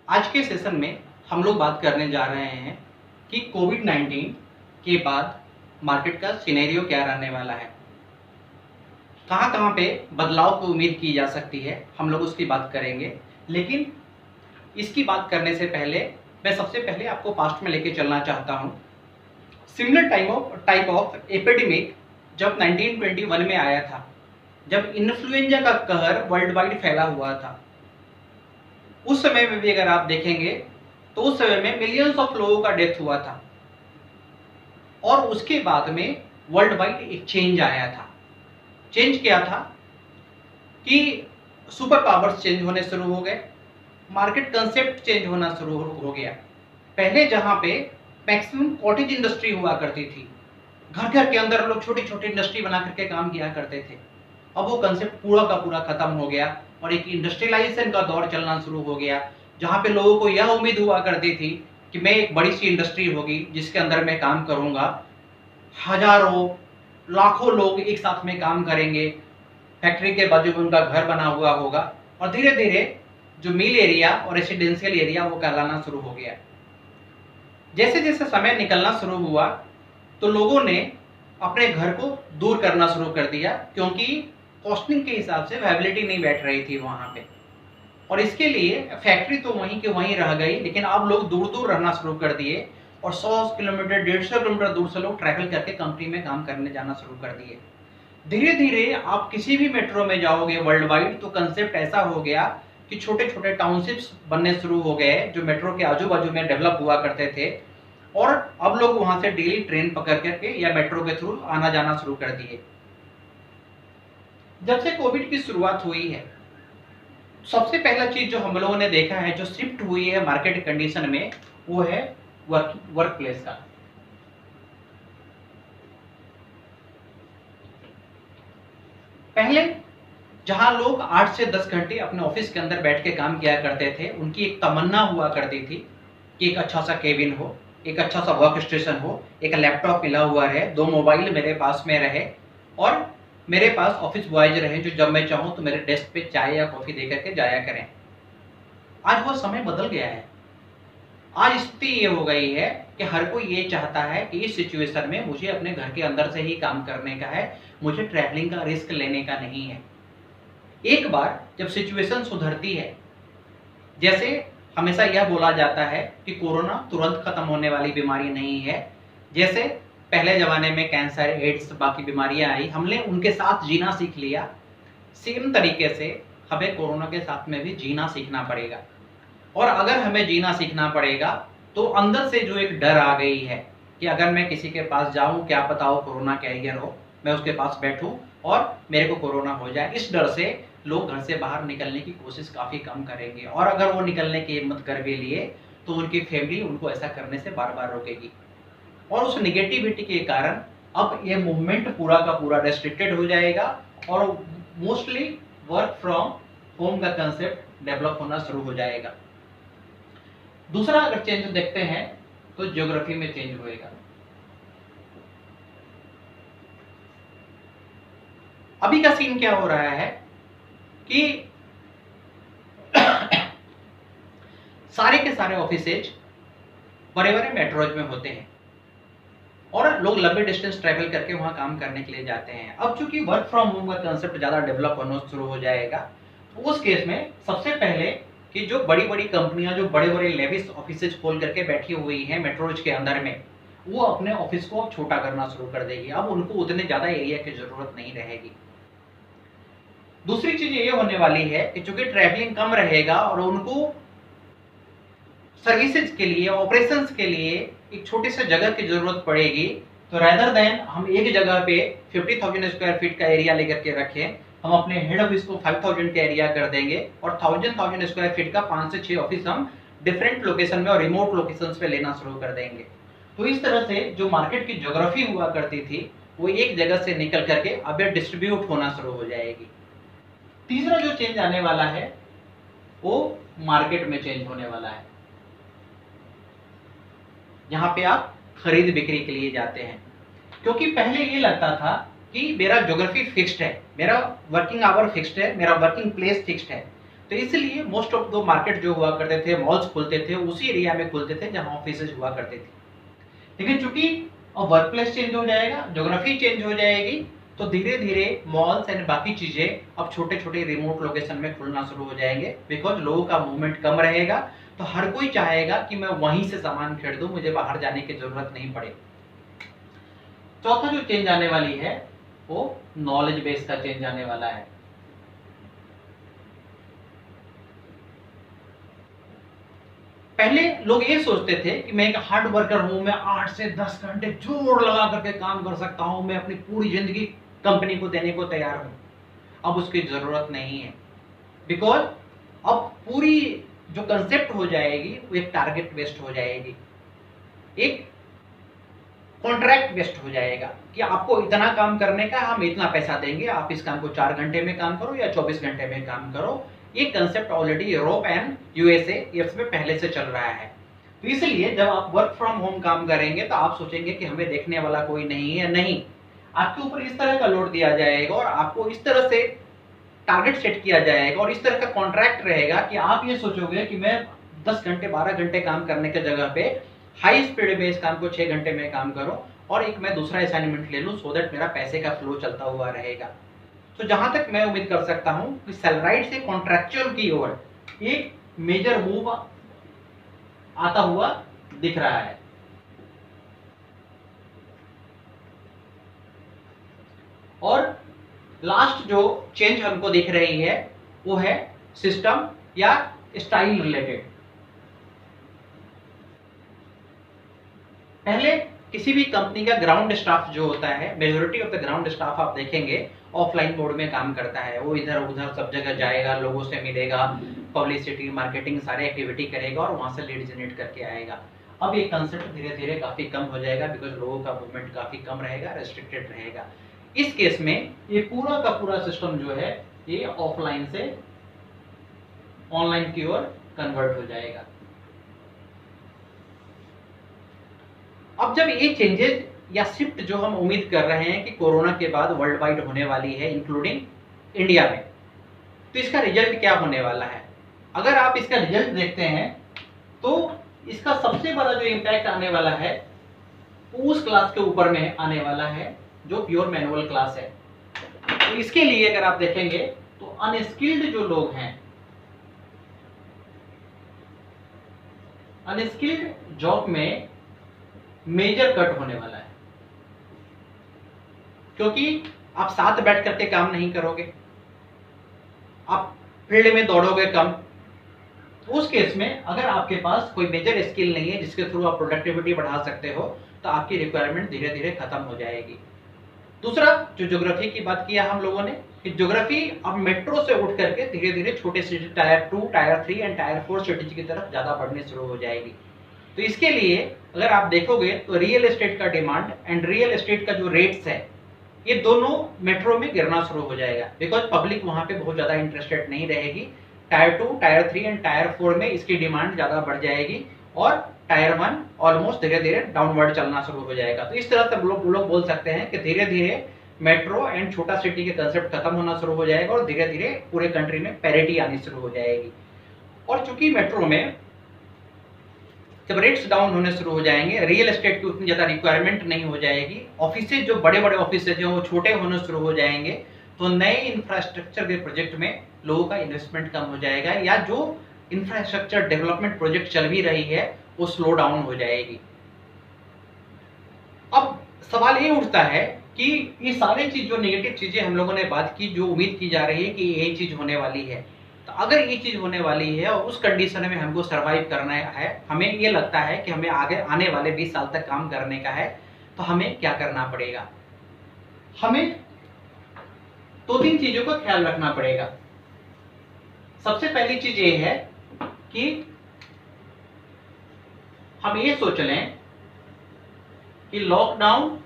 आज के सेशन में हम लोग बात करने जा रहे हैं कि कोविड-19 के बाद मार्केट का सिनेरियो क्या रहने वाला है, कहाँ-कहाँ पे बदलाव की उम्मीद की जा सकती है, हम लोग उसकी बात करेंगे। लेकिन इसकी बात करने से पहले मैं सबसे पहले आपको पास्ट में लेके चलना चाहता हूँ। सिमिलर टाइप ऑफ एपिडेमिक जब 1921 में आया था, जब इन्फ्लुएंजा का कहर वर्ल्ड वाइड फैला हुआ था, उस समय में भी अगर आप देखेंगे तो उस समय में मिलियंस ऑफ लोगों का डेथ हुआ था और उसके बाद में वर्ल्ड वाइड एक चेंज आया था। चेंज क्या था कि सुपर पावर्स चेंज होने शुरू हो गए, मार्केट कंसेप्ट चेंज होना शुरू हो गया। पहले जहां पे मैक्सिमम कॉटेज इंडस्ट्री हुआ करती थी, घर घर के अंदर लोग छोटी छोटी इंडस्ट्री बना करके काम किया करते थे, अब वो कंसेप्ट पूरा का पूरा खत्म हो गया और एक इंडस्ट्रियलाइजेशन का दौर चलना शुरू हो गया, जहां पे लोगों को यह उम्मीद हुआ करती थी कि मैं एक बड़ी सी इंडस्ट्री होगी जिसके अंदर मैं काम करूंगा, हजारों लाखों लोग एक साथ में काम करेंगे, फैक्ट्री के बाजू में उनका घर बना हुआ होगा और धीरे धीरे जो मिल एरिया और रेसिडेंशियल एरिया वो कहलाना शुरू हो गया। जैसे जैसे समय निकलना शुरू हुआ तो लोगों ने अपने घर को दूर करना शुरू कर दिया, क्योंकि कॉस्टिंग के हिसाब से वायबिलिटी नहीं बैठ रही थी वहां पे, और इसके लिए फैक्ट्री तो वहीं के वहीं रह गई, लेकिन अब लोग दूर दूर रहना शुरू कर दिए और 100 किलोमीटर 150 किलोमीटर दूर से लोग ट्रैवल करके कंपनी में काम करने जाना शुरू कर दिए। धीरे धीरे आप किसी भी मेट्रो में जाओगे वर्ल्ड वाइड तो कंसेप्ट ऐसा हो गया कि छोटे छोटे टाउनशिप्स बनने शुरू हो गए जो मेट्रो के आजू बाजू में डेवलप हुआ करते थे, और अब लोग वहां से डेली ट्रेन पकड़ करके या मेट्रो के थ्रू आना जाना शुरू कर दिए। जब से कोविड की शुरुआत हुई है, सबसे पहला चीज जो हम लोगों ने देखा है, जो शिफ्ट हुई है मार्केट कंडीशन में, वो है वर्क प्लेस का। पहले जहां लोग 8 से 10 घंटे अपने ऑफिस के अंदर बैठ के काम किया करते थे, उनकी एक तमन्ना हुआ करती थी कि एक अच्छा सा केबिन हो, एक अच्छा सा वर्क स्टेशन हो, एक लैपटॉप मिला हुआ रहे, 2 मोबाइल मेरे पास में रहे और मेरे पास ऑफिस बॉयज रहे जो जब मैं चाहूं तो मेरे डेस्क पे चाय या कॉफी दे करके जाया करें। आज वो समय बदल गया है। आज स्थिति ये हो गई है कि हर कोई ये चाहता है कि इस सिचुएशन में मुझे अपने घर के अंदर से ही काम करने का है, मुझे ट्रैवलिंग का रिस्क लेने का नहीं है। एक बार जब सिचुएशन सुधरती है, जैसे हमेशा यह बोला जाता है कि कोरोना तुरंत खत्म होने वाली बीमारी नहीं है, जैसे पहले जमाने में कैंसर, एड्स, बाकी बीमारियां आई, हमने उनके साथ जीना सीख लिया, सेम तरीके से हमें कोरोना के साथ में भी जीना सीखना पड़ेगा। और अगर हमें जीना सीखना पड़ेगा तो अंदर से जो एक डर आ गई है कि अगर मैं किसी के पास जाऊं, क्या पता वो कोरोना कैरियर हो, मैं उसके पास बैठूं और मेरे को कोरोना हो जाए, इस डर से लोग घर से बाहर निकलने की कोशिश काफी कम करेंगे, और अगर वो निकलने की हिम्मत कर भी लिए तो उनकी फैमिली उनको ऐसा करने से बार बार रोकेगी, और उस निगेटिविटी के कारण अब ये मूवमेंट पूरा का पूरा रेस्ट्रिक्टेड हो जाएगा और मोस्टली वर्क फ्रॉम होम का कंसेप्ट डेवलप होना शुरू हो जाएगा। दूसरा अगर चेंज देखते हैं तो ज्योग्राफी में चेंज होएगा। अभी का सीन क्या हो रहा है कि सारे के सारे ऑफिसेज बड़े बड़े मेट्रोज में होते हैं और लोग लंबे डिस्टेंस ट्रैवल करके वहां काम करने के लिए जाते हैं। अब चूंकि वर्क फ्रॉम होम का कंसेप्ट ज्यादा डेवलप होना शुरू हो जाएगा, तो उस केस में सबसे पहले कि जो बड़ी बड़ी कंपनियां जो बड़े बड़े लेविस ऑफिसेज खोल करके बैठी हुई हैं मेट्रोज के अंदर में, वो अपने ऑफिस को छोटा करना शुरू कर देगी। अब उनको उतने ज्यादा एरिया की जरूरत नहीं रहेगी। दूसरी चीज ये होने वाली है कि चूंकि ट्रैवलिंग कम रहेगा और उनको सर्विसेज के लिए, ऑपरेशंस के लिए एक छोटे से जगह की जरूरत पड़ेगी, तो रेदर देन हम एक जगह पे 50,000 स्क्वायर फीट का एरिया लेकर के रखें, हम अपने हेड ऑफिस को 5,000 का एरिया कर देंगे और 1,000 स्क्वायर फीट का 5 से 6 ऑफिस हम डिफरेंट लोकेशन में और रिमोट लोकेशंस पे लेना शुरू कर देंगे। तो इस तरह से जो मार्केट की ज्योग्राफी हुआ करती थी वो एक जगह से निकल करके अब डिस्ट्रीब्यूट होना शुरू हो जाएगी। तीसरा जो चेंज आने वाला है वो मार्केट में चेंज होने वाला है, जहां पे आप खरीद बिक्री के लिए जाते हैं। क्योंकि पहले ये लगता था कि मेरा ज्योग्राफी फिक्स्ड है, मेरा वर्किंग आवर फिक्स्ड है, मेरा वर्किंग प्लेस फिक्स्ड है, तो इसलिए मोस्ट ऑफ द मार्केट जो हुआ करते थे, मॉल्स खुलते थे, उसी एरिया में खुलते थे जहां ऑफिसेज हुआ करते थे। लेकिन चूंकि अब वर्क प्लेस चेंज हो जाएगा, ज्योग्राफी चेंज हो जाएगी, तो धीरे धीरे मॉल्स एंड बाकी चीजें अब छोटे छोटे रिमोट लोकेशन में खुलना शुरू हो जाएंगे, बिकॉज लोगों का मूवमेंट कम रहेगा। तो हर कोई चाहेगा कि मैं वहीं से सामान खरीदूं, मुझे बाहर जाने की जरूरत नहीं पड़े। चौथा जो चेंज आने वाली है वो नॉलेज बेस का चेंज आने वाला है। पहले लोग ये सोचते थे कि मैं एक हार्ड वर्कर हूं, मैं 8 से 10 घंटे जोर लगा करके काम कर सकता हूं, मैं अपनी पूरी जिंदगी कंपनी को देने को तैयार हूं। अब उसकी जरूरत नहीं है, बिकॉज अब पूरी जो कंसेप्ट हो जाएगी वो एक टारगेट बेस्ड हो जाएगी, एक कॉन्ट्रैक्ट बेस्ड हो जाएगा कि आपको इतना काम करने का हम इतना पैसा देंगे, आप इस काम को 4 घंटे में काम करो या 24 घंटे में काम करो। ये concept already Europe and USA इसमें पहले से चल रहा है। तो इसलिए जब आप वर्क फ्रॉम होम काम करेंगे तो आप सोचेंगे कि हमें देखने वाला कोई नहीं है, नहीं, आपके ऊपर इस तरह का लोड दिया जाएगा और आपको इस तरह से टारगेट सेट किया जाएगा और इस तरह का कॉन्ट्रैक्ट रहेगा कि आप ये सोचोगे कि मैं 10 घंटे 12 घंटे काम करने की जगह पे हाई स्पीड में इस काम को 6 घंटे में काम करो और एक मैं दूसरा असाइनमेंट ले लूं, सो दैट मेरा पैसे का फ्लो चलता हुआ रहेगा। तो जहां तक मैं उम्मीद कर सकता हूं कि सैलराइड से कॉन्ट्रैक्चुअल की ओर एक मेजर मूव आता हुआ दिख रहा है। और लास्ट जो चेंज हमको दिख रही है वो है सिस्टम या स्टाइल रिलेटेड। पहले किसी भी कंपनी का ग्राउंड स्टाफ जो होता है, majority of the ground staff आप देखेंगे ऑफलाइन मोड में काम करता है। वो इधर उधर सब जगह जाएगा, लोगों से मिलेगा, पब्लिसिटी मार्केटिंग सारे एक्टिविटी करेगा और वहां से लीड जनरेट करके आएगा। अब ये कंसेप्ट धीरे धीरे काफी कम हो जाएगा, बिकॉज लोगों का मूवमेंट काफी कम रहेगा, रेस्ट्रिक्टेड रहेगा। इस केस में ये पूरा का पूरा सिस्टम जो है ये ऑफलाइन से ऑनलाइन की ओर कन्वर्ट हो जाएगा। अब जब ये चेंजेस या शिफ्ट जो हम उम्मीद कर रहे हैं कि कोरोना के बाद वर्ल्ड वाइड होने वाली है, इंक्लूडिंग इंडिया में, तो इसका रिजल्ट क्या होने वाला है? अगर आप इसका रिजल्ट देखते हैं तो इसका सबसे बड़ा जो इम्पैक्ट आने वाला है उस क्लास के ऊपर में आने वाला है जो प्योर मैनुअल क्लास है। तो इसके लिए अगर आप देखेंगे तो अनस्किल्ड जो लोग हैं, अनस्किल्ड जॉब में मेजर कट होने वाला है, क्योंकि आप साथ बैठ करके काम नहीं करोगे, आप फील्ड में दौड़ोगे कम। उस केस में अगर आपके पास कोई मेजर स्किल नहीं है जिसके थ्रू आप प्रोडक्टिविटी बढ़ा सकते हो, तो आपकी रिक्वायरमेंट धीरे धीरे खत्म हो जाएगी। दूसरा जो ज्योग्राफी की बात किया हम लोगों ने, कि ज्योग्राफी अब मेट्रो से उठ करके धीरे धीरे छोटे city tyre 2, tyre 3 and tyre 4 cities की तरफ ज्यादा बढ़ने शुरू हो जाएगी। तो इसके लिए अगर आप देखोगे तो रियल एस्टेट का डिमांड एंड रियल एस्टेट का जो रेट्स है ये दोनों मेट्रो में गिरना शुरू हो जाएगा, बिकॉज पब्लिक वहां पे बहुत ज्यादा इंटरेस्टेड नहीं रहेगी। टायर 2, टायर 3 एंड टायर 4 में इसकी डिमांड ज्यादा बढ़ जाएगी और टायर 1 ऑलमोस्ट धीरे धीरे डाउनवर्ड चलना शुरू हो जाएगा। तो इस तरह से लोग बोल सकते हैं कि धीरे धीरे मेट्रो एंड छोटा सिटी के कंसेप्ट खत्म होना शुरू हो जाएगा और धीरे धीरे पूरे कंट्री में पैरिटी आनी शुरू हो जाएगी। और चूंकि मेट्रो में जब रेट्स डाउन होने शुरू हो जाएंगे, रियल एस्टेट की उतनी ज्यादा रिक्वायरमेंट नहीं हो जाएगी, ऑफिसेज जो बड़े बड़े ऑफिसेज हैं वो छोटे होने शुरू हो जाएंगे, तो नए इंफ्रास्ट्रक्चर के प्रोजेक्ट में लोगों का इन्वेस्टमेंट कम हो जाएगा या जो इंफ्रास्ट्रक्चर डेवलपमेंट प्रोजेक्ट चल भी रही है वो स्लो डाउन हो जाएगी। अब सवाल ये उठता है कि ये सारी चीज जो नेगेटिव चीजें हम लोगों ने बात की, जो उम्मीद की जा रही है कि यही चीज होने वाली है, तो अगर ये चीज होने वाली है और उस कंडीशन में हमको सरवाइव करना है, हमें ये लगता है कि हमें आगे आने वाले 20 साल तक काम करने का है, तो हमें क्या करना पड़ेगा? हमें 2-3 चीजों का ख्याल रखना पड़ेगा। सबसे पहली चीज ये है कि हम ये सोच लें कि लॉकडाउन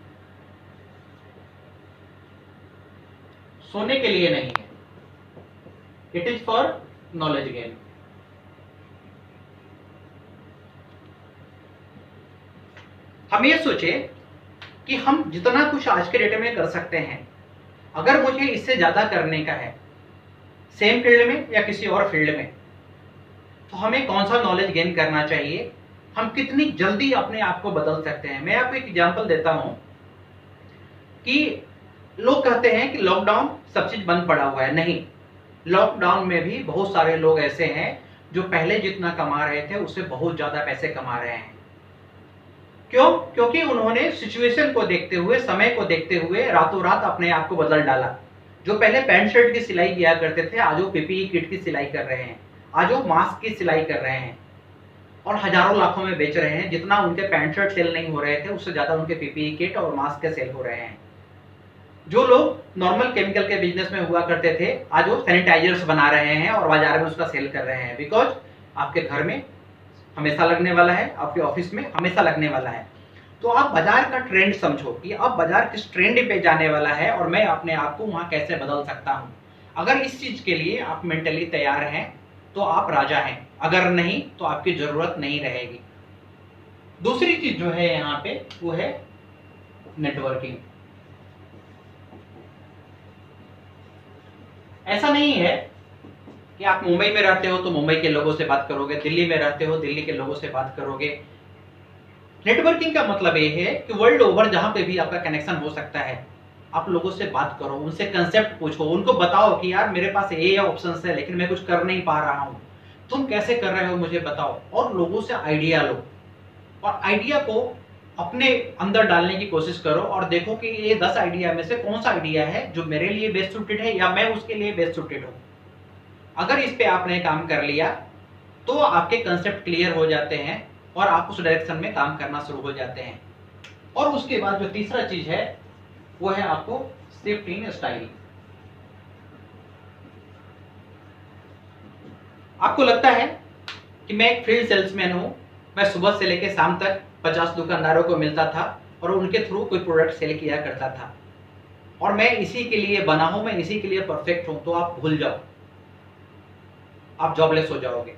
सोने के लिए नहीं है, it is for knowledge gain. हम ये सोचे कि हम जितना कुछ आज के डेट में कर सकते हैं, अगर मुझे इससे ज्यादा करने का है सेम फील्ड में या किसी और फील्ड में, तो हमें कौन सा नॉलेज गेन करना चाहिए, हम कितनी जल्दी अपने आप को बदल सकते हैं। मैं आपको एक एग्जांपल देता हूं कि लोग कहते हैं कि लॉकडाउन सब चीज बंद पड़ा हुआ है। नहीं, लॉकडाउन में भी बहुत सारे लोग ऐसे हैं जो पहले जितना कमा रहे थे उससे बहुत ज्यादा पैसे कमा रहे हैं। क्यों? क्योंकि उन्होंने सिचुएशन को देखते हुए, समय को देखते हुए रातों रात अपने आप को बदल डाला। जो पहले पैंट शर्ट की सिलाई किया करते थे, आज वो पीपीई किट की सिलाई कर रहे हैं, आज वो मास्क की सिलाई कर रहे हैं और हजारों लाखों में बेच रहे हैं। जितना उनके पैंट शर्ट सेल नहीं हो रहे थे, उससे ज्यादा उनके पीपीई किट और मास्क के सेल हो रहे हैं। जो लोग नॉर्मल केमिकल के बिजनेस में हुआ करते थे, आज वो सैनिटाइजर्स बना रहे हैं और बाजार में उसका सेल कर रहे हैं। बिकॉज आपके घर में हमेशा लगने वाला है, आपके ऑफिस में हमेशा लगने वाला है। तो आप बाजार का ट्रेंड समझो कि अब बाजार किस ट्रेंड पे जाने वाला है और मैं अपने आप को वहां कैसे बदल सकता हूं। अगर इस चीज के लिए आप मेंटली तैयार हैं तो आप राजा हैं, अगर नहीं तो आपकी जरूरत नहीं रहेगी। दूसरी चीज जो है यहाँ पे वो है नेटवर्किंग। ऐसा नहीं है कि आप मुंबई में रहते हो तो मुंबई के लोगों से बात करोगे, दिल्ली में रहते हो दिल्ली के लोगों से बात करोगे। नेटवर्किंग का मतलब ये है कि वर्ल्ड ओवर जहां पे भी आपका कनेक्शन हो सकता है, आप लोगों से बात करो, उनसे कंसेप्ट पूछो, उनको बताओ कि यार मेरे पास ये ऑप्शंस है लेकिन मैं कुछ कर नहीं पा रहा हूं, तुम कैसे कर रहे हो मुझे बताओ। और लोगों से आइडिया लो और आइडिया को अपने अंदर डालने की कोशिश करो और देखो कि ये 10 आइडिया में से कौन सा आइडिया है जो मेरे लिए बेस्ट सूटेड है या मैं उसके लिए बेस्ट सूटेड हूँ। अगर इस पे आपने काम कर लिया तो आपके कंसेप्ट क्लियर हो जाते हैं और आप उस डायरेक्शन में काम करना शुरू हो जाते हैं। और उसके बाद जो तीसरा चीज है वो है आपको शिफ्ट इन स्टाइल। आपको लगता है कि मैं एक फील्ड सेल्समैन हूं, मैं सुबह से लेकर शाम तक 50 दुकानदारों को मिलता था और उनके थ्रू कोई प्रोडक्ट सेल किया करता था और मैं इसी के लिए बना हूं, मैं इसी के लिए परफेक्ट हूं, तो आप भूल जाओ, आप जॉबलेस हो जाओगे।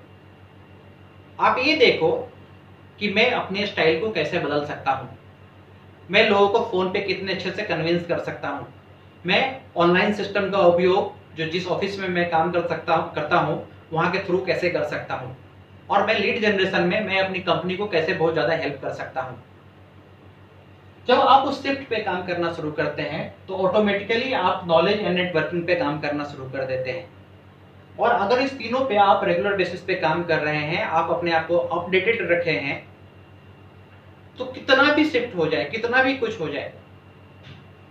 आप ये देखो कि मैं अपने स्टाइल को कैसे बदल सकता हूं, मैं लोगों को फोन पे कितने अच्छे से कन्विंस कर सकता हूं, मैं ऑनलाइन सिस्टम का उपयोग जो जिस ऑफिस में मैं काम करता हूं वहां के थ्रू कैसे कर सकता हूं, और मैं लीड जनरेशन में मैं अपनी कंपनी को कैसे बहुत ज्यादा हेल्प कर सकता हूं। जब आप उस शिफ्ट पे काम करना शुरू करते हैं तो ऑटोमेटिकली आप नॉलेज एंड नेटवर्किंग पे काम करना शुरू कर देते हैं। और अगर इस तीनों पे आप रेगुलर बेसिस पे काम कर रहे हैं, आप अपने आप को अपडेटेड रखे हैं, तो कितना भी शिफ्ट हो जाए, कितना भी कुछ हो जाए,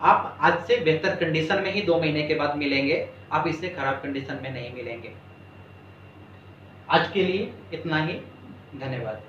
आप आज से बेहतर कंडीशन में ही 2 महीने के बाद मिलेंगे, आप इससे खराब कंडीशन में नहीं मिलेंगे। आज के लिए इतना ही, धन्यवाद।